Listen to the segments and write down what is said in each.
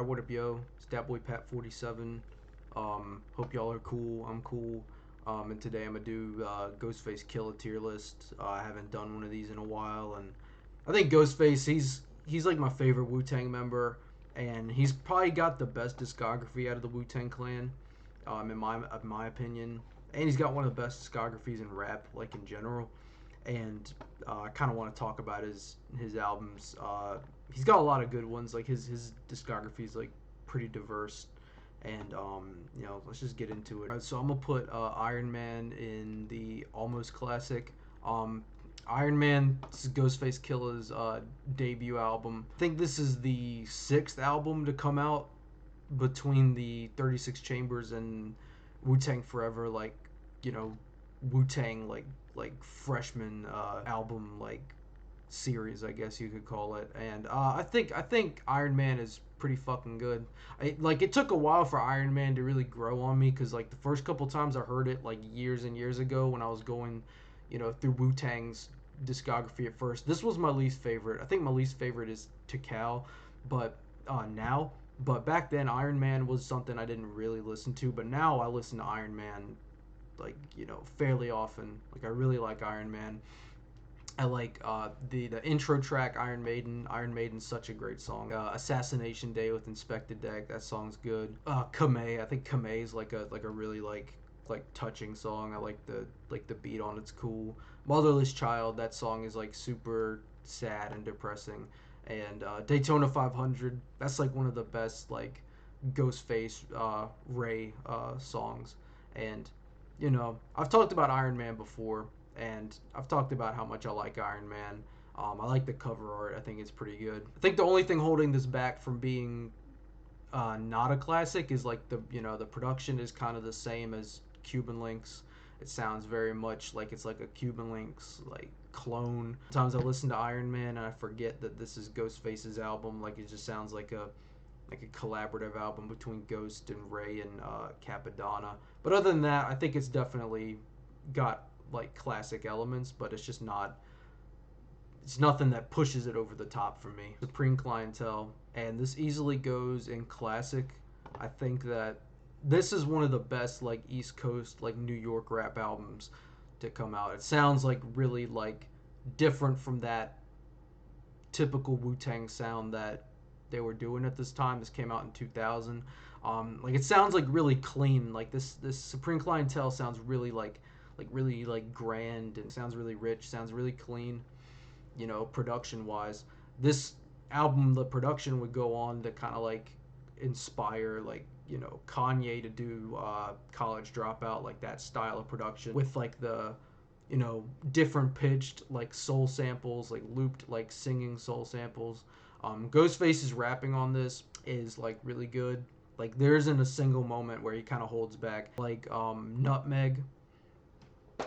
What up, yo? It's DatBoiPat 47. Hope y'all are cool. I'm cool. And today I'm gonna do Ghostface Killah tier list. I haven't done one of these in a while, and I think Ghostface, he's like my favorite Wu-Tang member, and he's probably got the best discography out of the Wu-Tang Clan, in my opinion. And he's got one of the best discographies in rap, like in general. And I kind of want to talk about his albums. He's got a lot of good ones. Like his discography is like pretty diverse, and let's just get into it. So I'm gonna put Iron Man in the almost classic. Iron Man, this is Ghostface Killah's debut album. I think this is the sixth album to come out between the 36 Chambers and Wu-Tang Forever, Wu-Tang like freshman album like series, I guess you could call it. And I think Iron Man is pretty fucking good. It took a while for Iron Man to really grow on me, because like the first couple times I heard it like years and years ago when I was going, through Wu-Tang's discography at first. This was my least favorite. I think my least favorite is Tikal, but now. But back then, Iron Man was something I didn't really listen to. But now I listen to Iron Man, fairly often. Like, I really like Iron Man. I like the intro track, Iron Maiden. Iron Maiden's such a great song. Assassination Day with Inspected Deck, that song's good. Kamei, I think Kamei is like a really like touching song. I like the beat on it's cool. Motherless Child, that song is like super sad and depressing. And Daytona 500, that's like one of the best like Ghostface Ray songs. And I've talked about Iron Man before, and I've talked about how much I like Iron Man. I like the cover art. I think it's pretty good. I think the only thing holding this back from being not a classic is like the production is kind of the same as Cuban Links. It sounds very much like it's like a Cuban Links like clone. Sometimes I listen to Iron Man and I forget that this is Ghostface's album. Like, it just sounds like a collaborative album between Ghost and Ray and Capadonna. But other than that, I think it's definitely got like classic elements, but it's just not. It's nothing that pushes it over the top for me. Supreme Clientele, and this easily goes in classic. I think that this is one of the best like East Coast like New York rap albums to come out. It sounds like really like different from that typical Wu-Tang sound that they were doing at this time. This came out in 2000. It sounds like really clean. Like this Supreme Clientele sounds really really like grand, and sounds really rich, sounds really clean, production wise. This album, the production would go on to kind of like inspire Kanye to do College Dropout, like that style of production with like the different pitched like soul samples, like looped like singing soul samples. Ghostface's rapping on this is like really good. Like, there isn't a single moment where he kind of holds back. Like Nutmeg,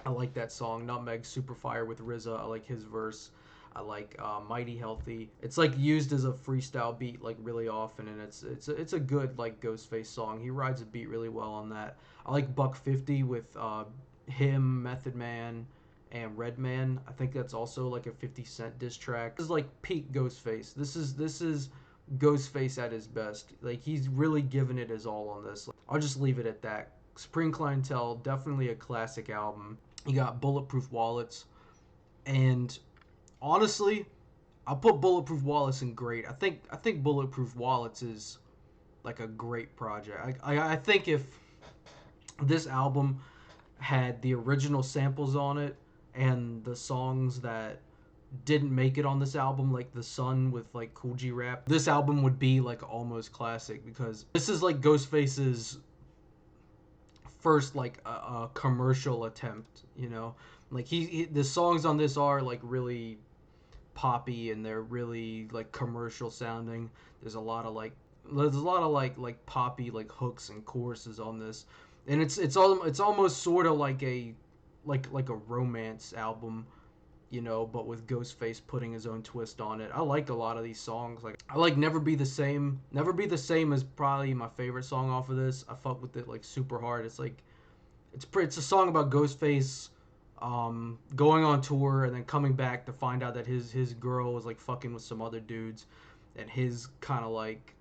I like that song. Nutmeg, super fire with RZA. I like his verse. I like Mighty Healthy. It's like used as a freestyle beat like really often, and it's a good like Ghostface song. He rides a beat really well on that. I like Buck 50 with him, Method Man, and Redman. I think that's also like a 50 Cent diss track. This is like peak Ghostface. This is Ghostface at his best. Like, he's really given it his all on this. I'll just leave it at that. Supreme Clientele, definitely a classic album. You got Bulletproof Wallets, and honestly, I'll put Bulletproof Wallets in great. I think Bulletproof Wallets is like a great project. I think if this album had the original samples on it and the songs that didn't make it on this album, like The Sun with like Cool G Rap, this album would be like almost classic, because this is like Ghostface's first like a commercial attempt, like the songs on this are like really poppy, and they're really like commercial sounding. There's a lot of like poppy like hooks and choruses on this, and it's almost sort of like a romance album, but with Ghostface putting his own twist on it. I like a lot of these songs. Like, I like Never Be the Same. Never Be the Same is probably my favorite song off of this. I fuck with it like super hard. It's like it's a song about Ghostface going on tour and then coming back to find out that his girl was like fucking with some other dudes, and his kind of like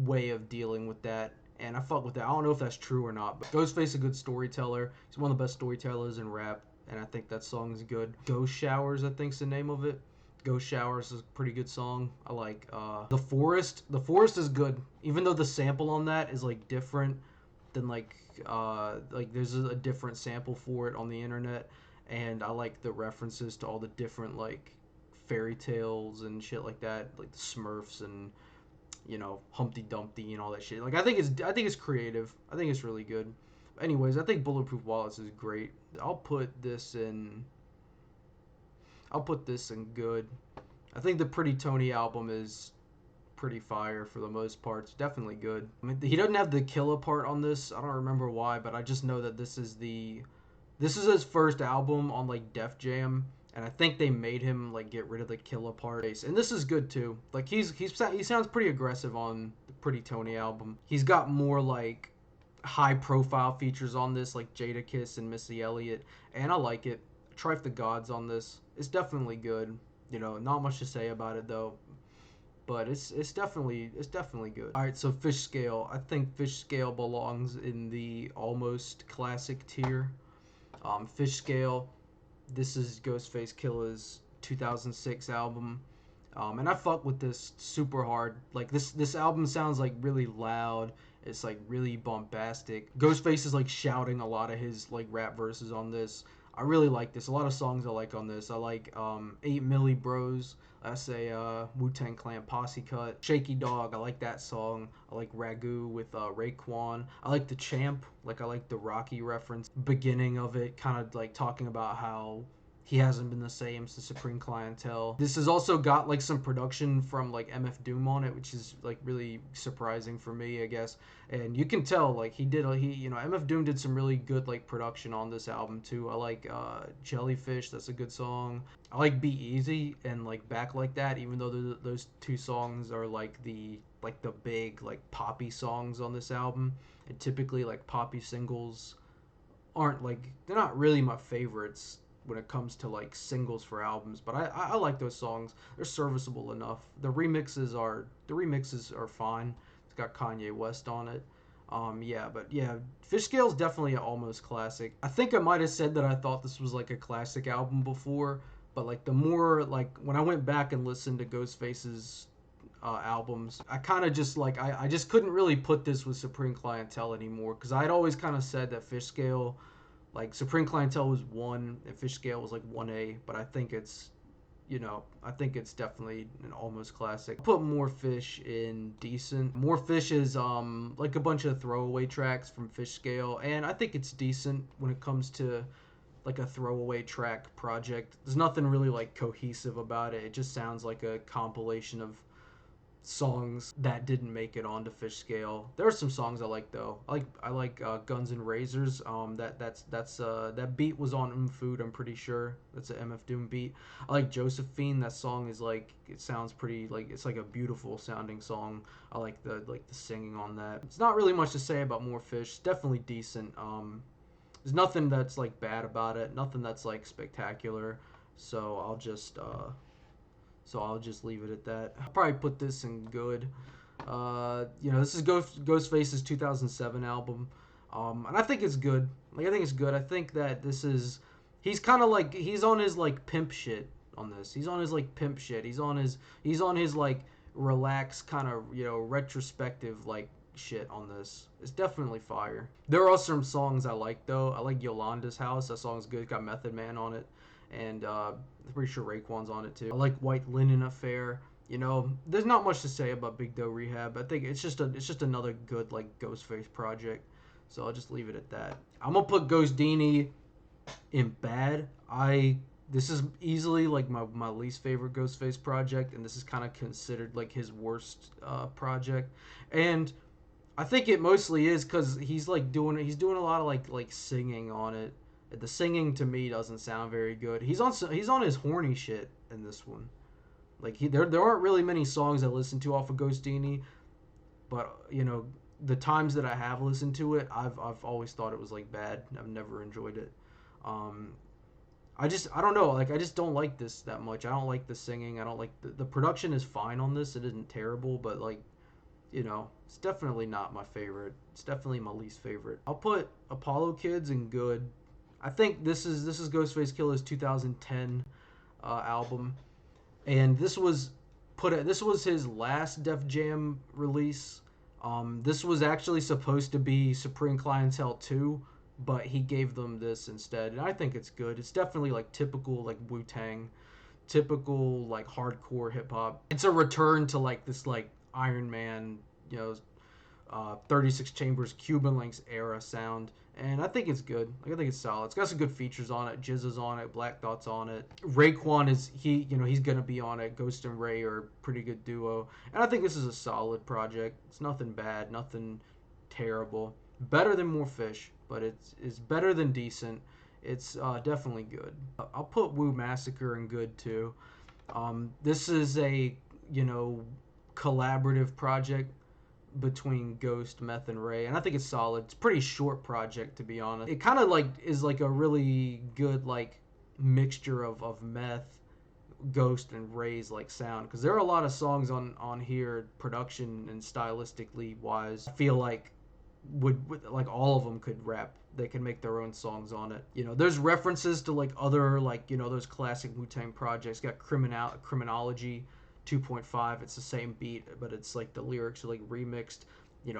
way of dealing with that. And I fuck with that. I don't know if that's true or not, but Ghostface is a good storyteller. He's one of the best storytellers in rap, and I think that song is good. Ghost Showers, I think's the name of it. Ghost Showers is a pretty good song. I like The Forest. The Forest is good, even though the sample on that is like different than like there's a different sample for it on the internet, and I like the references to all the different like fairy tales and shit like that, like the Smurfs and Humpty Dumpty and all that shit. Like I think it's creative. I think it's really good. Anyways, I think Bulletproof Wallets is great. I'll put this in good. I think the Pretty Tony album is pretty fire for the most part. It's definitely good. I mean, he doesn't have the Killah part on this. I don't remember why, but I just know that this is his first album on like Def Jam, and I think they made him like get rid of the Killah part. And this is good too. Like he sounds pretty aggressive on the Pretty Tony album. He's got more like high profile features on this, like Jadakiss and Missy Elliott, and I like it. Trife the Gods on this. It's definitely good. Not much to say about it though, but it's definitely good. All right, so Fishscale. I think Fishscale belongs in the almost classic tier. Fishscale. This is Ghostface Killah's 2006 album. And I fuck with this super hard. Like this album sounds like really loud. It's like really bombastic. Ghostface is like shouting a lot of his like rap verses on this. I really like this. A lot of songs I like on this. I like 8 Milli Bros. That's a Wu-Tang Clan posse cut. Shaky Dog, I like that song. I like Ragu with Raekwon. I like The Champ. Like I like the Rocky reference. Beginning of it, kind of like talking about how he hasn't been the same since Supreme Clientele. This has also got like some production from like MF Doom on it, which is like really surprising for me, I guess. And you can tell like MF Doom did some really good like production on this album too. I like Jellyfish, that's a good song. I like Be Easy and like Back Like That, even though those two songs are like the big like poppy songs on this album. And typically like poppy singles aren't like, they're not really my favorites when it comes to like singles for albums, but I like those songs. They're serviceable enough. The remixes are fine. It's got Kanye West on it. Fishscale's definitely an almost classic. I think I might have said that I thought this was like a classic album before, but like the more like when I went back and listened to Ghostface's albums, I kind of just like I just couldn't really put this with Supreme Clientele anymore, because I'd always kind of said that Fishscale, like Supreme Clientele was 1 and Fishscale was like 1A, but I think it's definitely an almost classic. I put More Fish in decent. More Fish is like a bunch of throwaway tracks from Fishscale, and I think it's decent when it comes to like a throwaway track project. There's nothing really like cohesive about it. It just sounds like a compilation of songs that didn't make it onto Fishscale. There are some songs I like though. I like Guns and Razors. That beat was on Food, I'm pretty sure. That's an MF Doom beat. I like Josephine. That song is like, it sounds pretty like, it's like a beautiful sounding song. I like the singing on that. It's not really much to say about More Fish. It's definitely decent. There's nothing that's like bad about it. Nothing that's like spectacular. So I'll just leave it at that. I'll probably put this in good. This is Ghostface's 2007 album, and I think it's good. I think that this is, he's kind of like, he's on his like pimp shit on this. He's on his like pimp shit. He's on his like relaxed kind of retrospective like shit on this. It's definitely fire. There are some songs I like though. I like Yolanda's House. That song's good. It's got Method Man on it. And I'm pretty sure Raekwon's on it too. I like White Linen Affair. There's not much to say about Big Doe Rehab. I think it's just another good like Ghostface project. So I'll just leave it at that. I'm gonna put Ghostdini in bad. This is easily like my least favorite Ghostface project, and this is kind of considered like his worst project. And I think it mostly is because he's doing a lot of like singing on it. The singing to me doesn't sound very good. He's on his horny shit in this one. Like there aren't really many songs I listen to off of Ghostdini, but the times that I have listened to it, I've always thought it was like bad. I've never enjoyed it. I don't know. Like I just don't like this that much. I don't like the singing. I don't like the production is fine on this. It isn't terrible, but like it's definitely not my favorite. It's definitely my least favorite. I'll put Apollo Kids and Good. I think this is Ghostface Killah's 2010 album, and this was his last Def Jam release. This was actually supposed to be Supreme Clientele 2, but he gave them this instead, and I think it's good. It's definitely like typical like Wu-Tang, typical like hardcore hip hop. It's a return to like this like Iron Man, you know, 36 chambers Cuban Links era sound, and I think it's good. Like, I think it's solid. It's got some good features on it. Jizz is on it. Black Thought's on it. Raekwon he's gonna be on it. Ghost and Ray are a pretty good duo, and I think this is a solid project. It's nothing bad, nothing terrible. Better than More Fish, but it's better than decent. It's definitely good. I'll put Wu Massacre in good too. This is a collaborative project between Ghost, Meth, and Ray, and I think it's solid. It's a pretty short project, to be honest. It kind of like is like a really good like mixture of Meth, Ghost, and Ray's like sound, because there are a lot of songs on here, production and stylistically wise. I feel like would like all of them could rap. They can make their own songs on it. There's references to like other like those classic Wu-Tang projects. Got Criminology 2.5. It's the same beat, but it's like the lyrics are like remixed.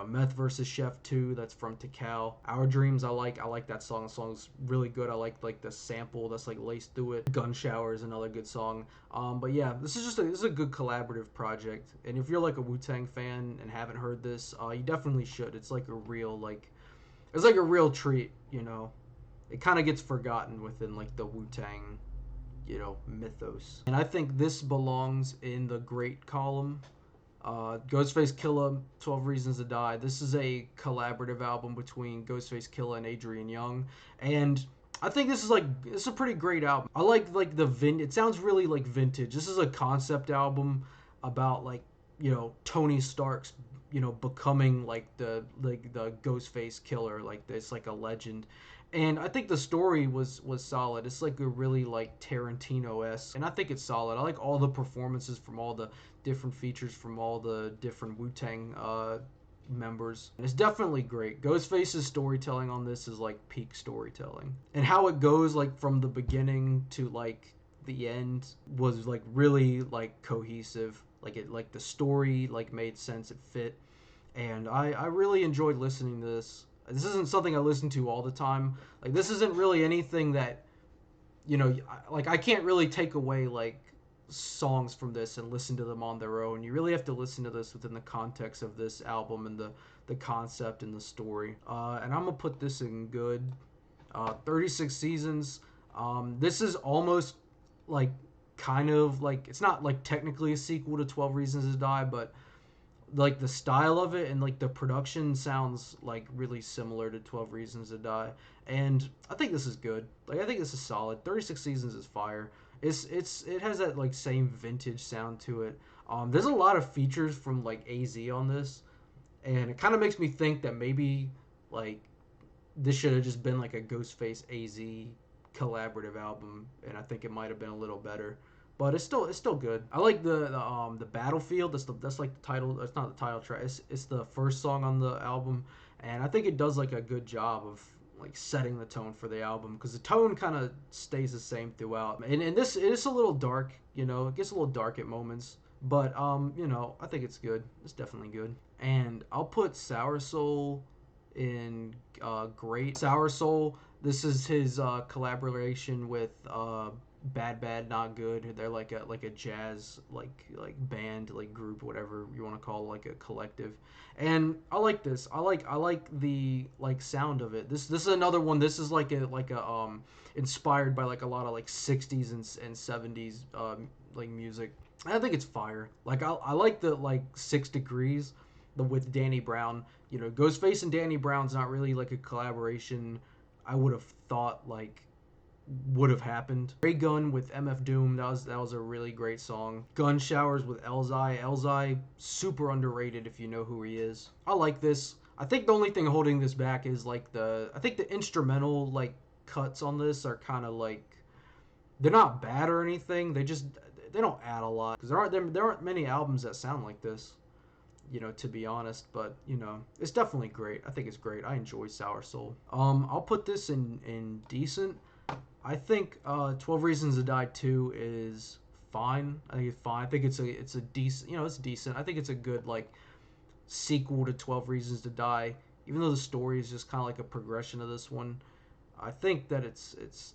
Meth versus Chef 2, that's from Tikal. Our Dreams, I like that song. The song's really good. I like the sample that's like laced through it. Gun Shower is another good song. But yeah, this is a good collaborative project. And if you're like a Wu-Tang fan and haven't heard this, you definitely should. It's like a real treat. It kind of gets forgotten within like the Wu-Tang mythos. And I think this belongs in the great column. Ghostface Killah, 12 Reasons to Die. This is a collaborative album between Ghostface Killah and Adrian Young, and I think this is a pretty great album. I like it sounds really like vintage. This is a concept album about like Tony Stark's becoming like the Ghostface Killer, like this like a legend. And I think the story was solid. It's like a really like Tarantino-esque, and I think it's solid. I like all the performances from all the different features from all the different Wu-Tang members. And it's definitely great. Ghostface's storytelling on this is like peak storytelling, and how it goes like from the beginning to like the end was like really like cohesive. Like the story like made sense. It fit, and I really enjoyed listening to this. This isn't something I listen to all the time. Like, this isn't really anything that, like, I can't really take away, like, songs from this and listen to them on their own. You really have to listen to this within the context of this album and the concept and the story. And I'm going to put this in good. 36 Seasons. This is almost, like, kind of, like, it's not, like, technically a sequel to 12 Reasons to Die, but like the style of it and like the production sounds like really similar to 12 Reasons to Die, and I think this is good. Like, I think this is solid. 36 Seasons is fire. It has that like same vintage sound to it. There's a lot of features from like AZ on this, and it kind of makes me think that maybe like this should have just been like a Ghostface AZ collaborative album, and I think it might have been a little better. But it's still good. I like the Battlefield. That's like the title. That's not the title track. It's the first song on the album, and I think it does like a good job of like setting the tone for the album, because the tone kind of stays the same throughout. And this it is a little dark. It gets a little dark at moments, but I think it's good. It's definitely good. And I'll put Sour Soul in great. Sour Soul. This is his collaboration with Bad Bad Not Good. They're like a jazz like band, like group, whatever you want to call it, like a collective. And I like this. I like the like sound of it. This is another one. This is like a inspired by like a lot of like 60s and 70s like music. And I think it's fire. Like, I like the like 6 Degrees with Danny Brown. Ghostface and Danny Brown's not really like a collaboration I would have thought like would have happened. Ray Gun with MF Doom, that was a really great song. Gun Showers with Elzai. Elzai, super underrated if you know who he is. I like this. I think the only thing holding this back is like I think the instrumental like cuts on this are kind of like, they're not bad or anything. They don't add a lot, because there aren't many albums that sound like this. to be honest. But it's definitely great. I think it's great. I enjoy Sour Soul. I'll put this in decent. I think 12 Reasons to Die 2 is fine. I think it's fine. I think it's a decent, it's decent. I think it's a good like sequel to 12 Reasons to Die. Even though the story is just kind of like a progression of this one, I think that it's it's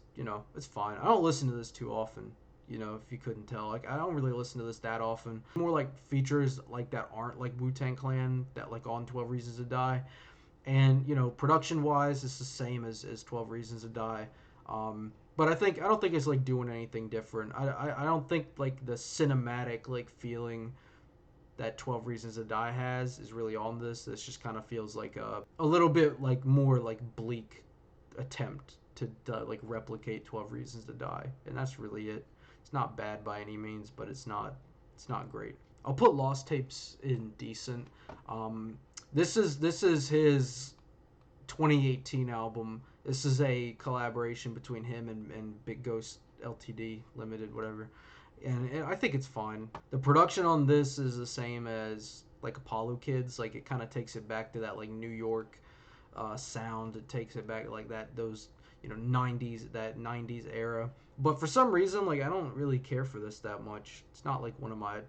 fine. I don't listen to this too often. If you couldn't tell, like I don't really listen to this that often. More like features like that aren't like Wu-Tang Clan that like on 12 Reasons to Die, and production wise, it's the same as 12 Reasons to Die. But I don't think it's like doing anything different. I don't think like the cinematic like feeling that 12 Reasons to Die has is really on this. This just kind of feels like a little bit like more like bleak attempt to like replicate 12 Reasons to Die, and that's really it. It's not bad by any means, but it's not great. I'll put Lost Tapes in decent. This is his 2018 album. This is a collaboration between him and Big Ghost Ltd Limited, whatever. And I think it's fine. The production on this is the same as like Apollo Kids. Like it kind of takes it back to that like New York sound. It takes it back like those 90s era. But for some reason, like I don't really care for this that much. It's not like one of my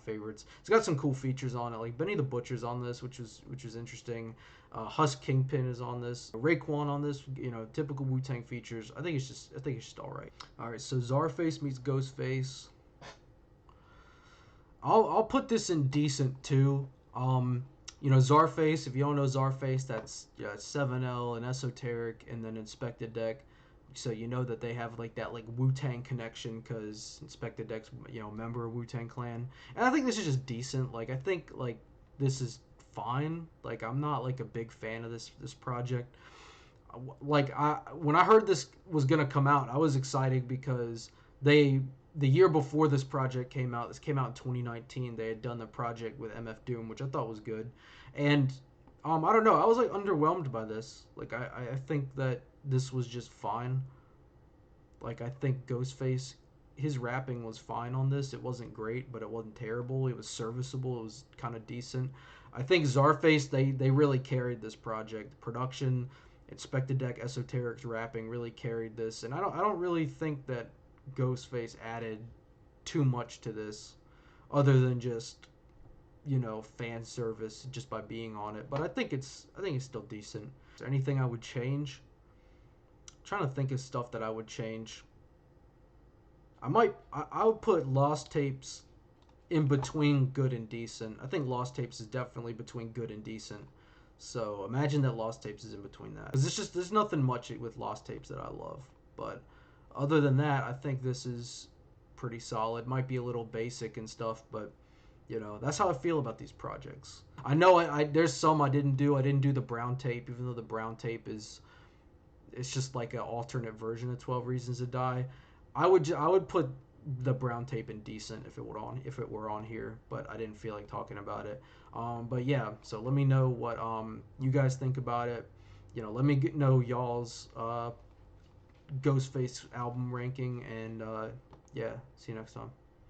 favorites. It's got some cool features on it. Like Benny the Butcher's on this, which is interesting. Husk Kingpin is on this. Raekwon on this. Typical Wu-Tang features. I think it's just all right. All right. So Czarface meets Ghostface. I'll put this in decent too. Czarface. If you don't know Czarface, that's 7L and Esoteric, and then Inspected Deck. So that they have like that like Wu-Tang connection because Inspected Deck's member of Wu-Tang Clan, and I think this is just decent. Like I think like this is fine. Like I'm not like a big fan of this project. Like when I heard this was gonna come out, I was excited because the year before this project came out, this came out in 2019. They had done the project with MF Doom, which I thought was good, and I don't know. I was like underwhelmed by this. Like I think that this was just fine. Like I think Ghostface, his rapping was fine on this. It wasn't great, but it wasn't terrible. It was serviceable. It was kind of decent. I think Czarface they really carried this project. Production, Inspected Deck, Esoteric's rapping really carried this, and I don't really think that Ghostface added too much to this, other than just fan service just by being on it. But I think it's still decent. Is there anything I would change? I'm trying to think of stuff that I would change. I would put Lost Tapes in between good and decent. I think Lost Tapes is definitely between good and decent. So imagine that Lost Tapes is in between that. Because there's nothing much with Lost Tapes that I love. But other than that, I think this is pretty solid. Might be a little basic and stuff, but that's how I feel about these projects. I know there's some I didn't do. I didn't do the brown tape, even though the brown tape it's just like an alternate version of 12 Reasons to Die. I would put the brown tape in decent if it were on here, but I didn't feel like talking about it. But yeah, so let me know what you guys think about it. Let me know y'all's Ghostface album ranking, and yeah, see you next time.